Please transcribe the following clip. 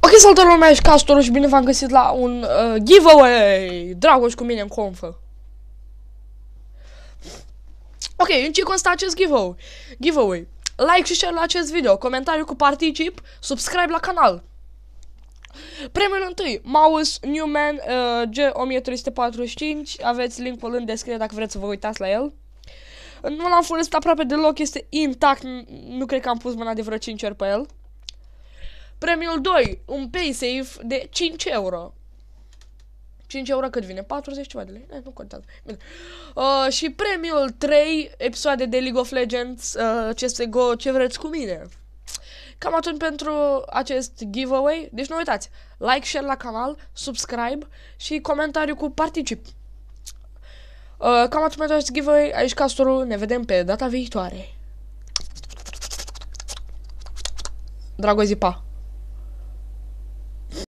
Ok, salutare lumea, ești Castorul și bine v-am găsit la un giveaway. Dragoș cu mine în confă. Ok, în ce constă acest giveaway? Like și share la acest video, comentariu cu particip, subscribe la canal. Premiul întâi, mouse Newman G1345, aveți linkul în descriere dacă vreți să vă uitați la el. Nu l-am folosit aproape deloc, este intact, nu cred că am pus mâna de vreo 5 ori pe el. Premiul 2, un PaySafe de 5 euro. 5 euro cât vine? 40 ceva de lei? Nu contează. Bine. Și premiul 3, episoade de League of Legends, CSGO, ce vreți cu mine. Cam atât pentru acest giveaway. Deci nu uitați, like, share la canal, subscribe și comentariu cu particip. Cam atât pentru acest giveaway. Aici Castorul, ne vedem pe data viitoare. Dragozi, pa!